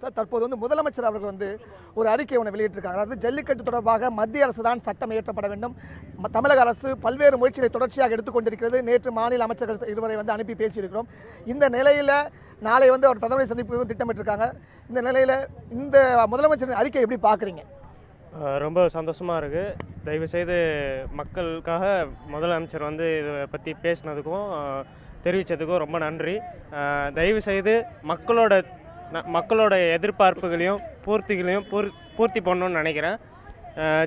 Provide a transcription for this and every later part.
Sir, தற்போது முதலமைச்சர் அவர்கள் ஒரு அறிக்கை ஒன்று வெளியிட்டிருக்காங்க. அதாவது ஜல்லிக்கட்டு தொடர்பாக மத்திய அரசு தான் சட்டம் இயற்றப்பட வேண்டும். தமிழக அரசு பல்வேறு முயற்சிகளை தொடர்ச்சியாக எடுத்துக்கொண்டிருக்கிறது. நேற்று மாநில அமைச்சர்கள் இருவரை அனுப்பி பேசியிருக்கிறோம். இந்த நிலையில் நாளை ஒரு பிரதமரை சந்திப்பு திட்டமிட்டிருக்காங்க. இந்த நிலையில் இந்த முதலமைச்சரின் அறிக்கை எப்படி பார்க்குறீங்க? ரொம்ப சந்தோஷமாக இருக்குது. தயவுசெய்து மக்களுக்காக முதலமைச்சர் இதை பற்றி பேசினதுக்கும் தெரிவித்ததுக்கும் ரொம்ப நன்றி. தயவுசெய்து மக்களோட எதிர்பார்ப்புகளையும் பூர்த்தி பண்ணணும்னு நினைக்கிறேன்.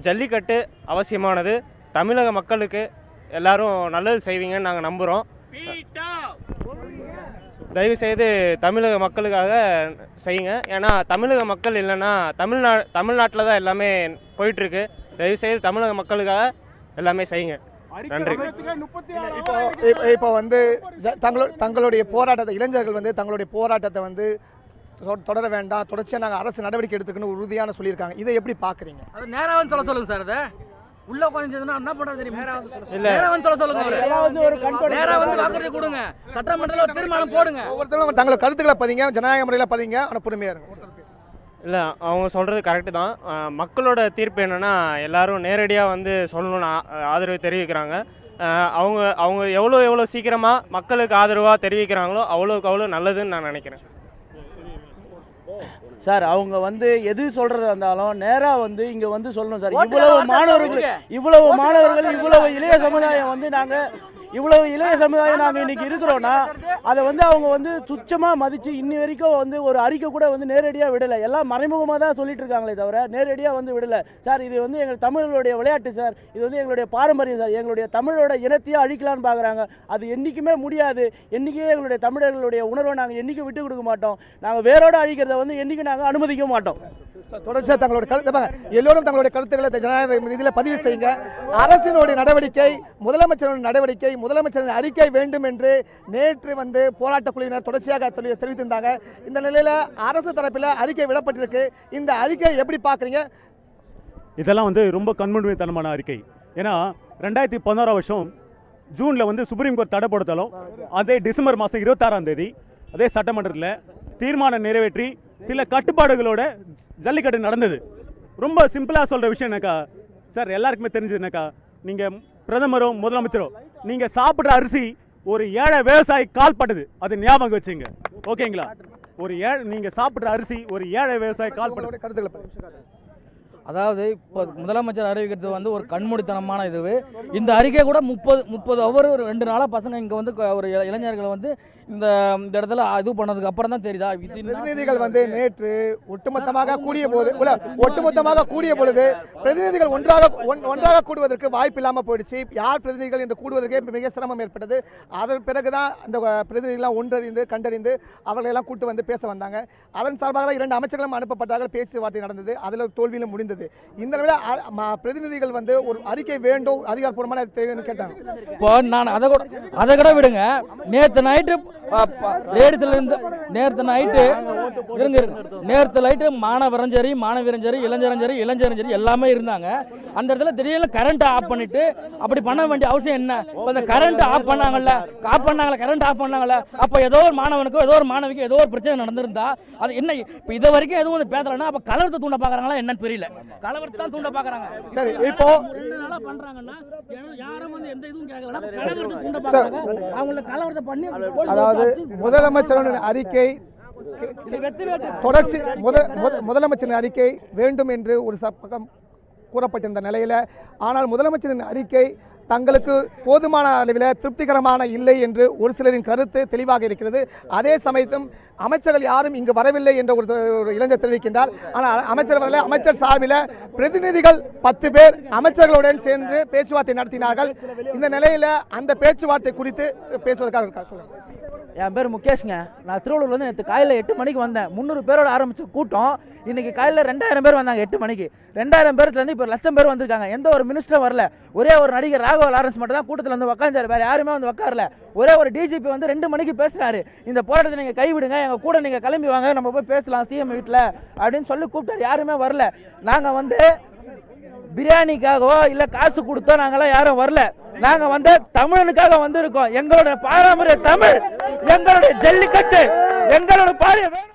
ஜல்லிக்கட்டு அவசியமானது. தமிழக மக்களுக்கு எல்லாரும் நல்லது செய்வீங்கன்னு நாங்கள் நம்புகிறோம். தயவுசெய்து தமிழக மக்களுக்காக செய்யுங்க. ஏன்னா தமிழக மக்கள் இல்லைன்னா தமிழ்நாட்டில் தான் எல்லாமே போயிட்டுருக்கு. தயவுசெய்து தமிழக மக்களுக்காக எல்லாமே செய்யுங்க. நன்றி. இப்போ தங்களுடைய போராட்டத்தை இளைஞர்கள் தங்களுடைய போராட்டத்தை தொடர வேண்டாம், தொடர்ச்சியாக நாங்கள் அரசு நடவடிக்கை எடுத்துக்கணும் உறுதியான சொல்லியிருக்காங்க. இதை எப்படி பார்க்குறீங்க? அது நேராக சொல்லுங்க சார். அதை உள்ள உட்காந்துன்னா என்ன பண்றது தெரியுமா? நேரா சொல்லுங்க. நேரா வாக்குறுதி கொடுங்க, சட்டமன்றத்தில் ஒரு தீர்மானம் போடுங்க. ஒவ்வொருத்தரும் தங்களை கருத்துக்களை பதிங்க, ஜனநாயக முறையில் பதிங்க. ஆனால் பொறுமையாக இருங்க. இல்லை, அவங்க சொல்கிறது கரெக்டு தான். மக்களோட தீர்ப்பு என்னென்னா எல்லாரும் நேரடியாக சொல்லணும்னு ஆதரவு தெரிவிக்கிறாங்க. அவங்க எவ்வளோ சீக்கிரமாக மக்களுக்கு ஆதரவாக தெரிவிக்கிறாங்களோ அவ்வளோக்கு நல்லதுன்னு நான் நினைக்கிறேன். சார், அவங்க எது சொல்றதா இருந்தாலும் நேரா இங்க சொல்லணும் சார். இவ்வளவு மாணவர்கள் இவ்வளவு இளைய சமுதாயம் நாங்க இன்னைக்கு இருக்கிறோம்னா அதை அவங்க துச்சமா மதிச்சு இன்னி வரைக்கும் ஒரு அறிக்கை கூட நேரடியா விடல. எல்லாம் மறைமுகமா தான் சொல்லிட்டு இருக்காங்களே தவிர நேரடியா விடல சார். இது எங்கள் தமிழர்களுடைய விளையாட்டு சார். இது எங்களுடைய பாரம்பரியம் சார். எங்களுடைய தமிழோட இனத்தையே அழிக்கலான்னு பாக்குறாங்க. அது என்னைக்குமே முடியாது. என்னைக்கே எங்களுடைய தமிழர்களுடைய உணர்வை நாங்க என்னைக்கும் விட்டு கொடுக்க மாட்டோம். நாங்க வேரோட அழிக்கிறத என்னைக்கு நாங்க அனுமதிக்க மாட்டோம். தொடர்ச்சியாக தங்களோட கருத்து எல்லோரும் தங்களுடைய கருத்துக்களை ஜனநாயக இதில் பதிவு செய்யுங்க. அரசினுடைய நடவடிக்கை, முதலமைச்சரின் நடவடிக்கை, முதலமைச்சரின் அறிக்கை வேண்டும் என்று நேற்று போராட்ட குழுவினர் தொடர்ச்சியாக தெரிவித்திருந்தாங்க. இந்த நிலையில் அரசு தரப்பில் அறிக்கை விடப்பட்டிருக்கு. இந்த அறிக்கை எப்படி பார்க்குறீங்க? இதெல்லாம் ரொம்ப கண்மூடித்தனமான அறிக்கை. ஏன்னா 2016 வருஷம் ஜூனில் சுப்ரீம் கோர்ட் தடை போடுத்தாலும் அதே டிசம்பர் மாதம் 26ஆம் தேதி அதே சட்டமன்றத்தில் தீர்மானம் நிறைவேற்றி சில கட்டுப்பாடுகளோட ஜல்லிக்கட்டு நடந்தது. ரொம்ப சிம்பிளா சொல்ற விஷயம் என்னக்கா சார், எல்லாருக்குமே தெரிஞ்சதுனாக்கா, நீங்க பிரதமரும் முதலமைச்சரும் நீங்க சாப்பிட்ற அரிசி ஒரு ஏழை விவசாயி கால்பட்டது, அது ஞாபகம் வச்சுங்க. ஓகேங்களா? நீங்க சாப்பிட்ற அரிசி ஒரு ஏழை விவசாயி கால்பட்டது. கருத்துக்களை அதாவது இப்போ முதலமைச்சர் அறிவிக்கிறது ஒரு கண்மூடித்தனமான இது. இந்த அறிக்கை கூட 30 அவர் 2 நாளாக பசங்க இங்கே ஒரு இளைஞர்களை இந்த இடத்துல இது பண்ணதுக்கு அப்புறம் தான் தெரியுதா. பிரதிநிதிகள் நேற்று ஒட்டுமொத்தமாக கூடிய பொழுது பிரதிநிதிகள் ஒன்றாக கூடுவதற்கு வாய்ப்பு இல்லாமல் போயிடுச்சு. யார் பிரதிநிதிகள் என்று கூடுவதற்கே மிக சிரமம் ஏற்பட்டது. அதன் பிறகுதான் அந்த பிரதிநிதிகளாம் ஒன்றறிந்து கண்டறிந்து அவர்களெல்லாம் கூட்டு பேச வந்தாங்க. அதன் சார்பாக 2 அமைச்சர்களும் அனுப்பப்பட்டார்கள். பேச்சுவார்த்தை நடந்தது. அதில் தோல்வியிலும் முடிந்தது. இந்த நிலையில் பிரதிநிதிகள் ஒரு அறிக்கை வேண்டும், அதிகாரப்பூர்வமான கேட்டாங்க. இப்போ நான் அதை கூட விடுங்க. நேற்று நைட்டு மாணவரும் சரி, மாணவியரும் சரி, இளைஞரும் சரி எல்லாமே இருந்தாங்க. அந்த இடத்துல திடீர்னு கரண்ட் ஆஃப் பண்ணிட்டு அப்படி பண்ண வேண்டிய அவசியம் என்ன? அந்த கரண்ட் ஆஃப் பண்ணாங்கல்ல, அப்ப ஏதோ ஒரு மாணவனுக்கோ ஏதோ ஒரு மாணவிக்கு ஏதோ ஒரு பிரச்சனை நடந்திருந்தா அது என்ன? இப்ப இது வரைக்கும் எதுவும் பேசலன்னா அப்ப கலவரத்தை தூண்ட பாக்குறாங்களா என்னன்னு தெரியல. கலவரத்தை தான் தூண்ட பாக்குறாங்க. சரி, இப்போ 2 நாளா பண்றாங்கன்னா யாரும் எந்த இதுவும் கேட்கல, கலவரத்தை தூண்ட பாக்குறாங்க. அவங்கள கலவரத்தை பண்ணி அதாவது முதலமைச்சரின் அறிக்கை தொடர்ச்சி முதலமைச்சரின் அறிக்கை வேண்டும் என்று ஒரு பக்கம் கூறப்பட்டிருந்த நிலையில், ஆனால் முதலமைச்சரின் அறிக்கை தங்களுக்கு போதுமான அளவில் திருப்திகரமான இல்லை என்று ஒரு சிலரின் கருத்து தெளிவாக இருக்கிறது. அதே சமயத்தும் அமைச்சர்கள் யாரும் இங்கு வரவில்லை என்ற ஒரு இளைஞர் தெரிவிக்கின்றார். ஆனால் அமைச்சர் வரல. அமைச்சர் சார்பில் பிரதிநிதிகள் 10 பேர் அமைச்சர்களுடன் சேர்ந்து பேச்சுவார்த்தை நடத்தினார்கள். இந்த நிலையில் அந்த பேச்சுவார்த்தை குறித்து பேசுவதற்காக சொல்லுங்க. என் பேர் முகேஷ்ங்க. நான் திருவள்ளூர்லேருந்து நேற்று காலையில் 8 மணிக்கு வந்தேன். 300 பேரோட ஆரம்பித்த கூட்டம் இன்னைக்கு காலையில் 2000 பேர் வந்தாங்க. 8 மணிக்கு 2000 பேர்லேருந்து இப்போ 1,00,000 பேர் வந்திருக்காங்க. எந்த ஒரு மினிஸ்டரும் வரல. ஒரே ஒரு நடிகர் ராகவ லாரன்ஸ் மட்டும் தான் கூட்டத்தில் உட்காந்தாரு. வேறு யாருமே உட்காரல. ஒரே ஒரு டிஜிபி 2 மணிக்கு பேசுறாரு. இந்த போராட்டத்தை நீங்கள் கைவிடுங்க, எங்கள் கூட நீங்கள் கிளம்பி வாங்க, நம்ம போய் பேசலாம் சிஎம் வீட்டில் அப்படின்னு சொல்லி கூப்பிட்டாரு. யாருமே வரல. நாங்கள் பிரியாணிக்காகவோ இல்ல காசு கொடுத்தோ நாங்கெல்லாம் யாரும் வரல. நாங்க தமிழனுக்காக வந்திருக்கோம். எங்களோட பாரம்பரிய தமிழ், எங்களுடைய ஜல்லிக்கட்டு, எங்களோட பாரம்பரிய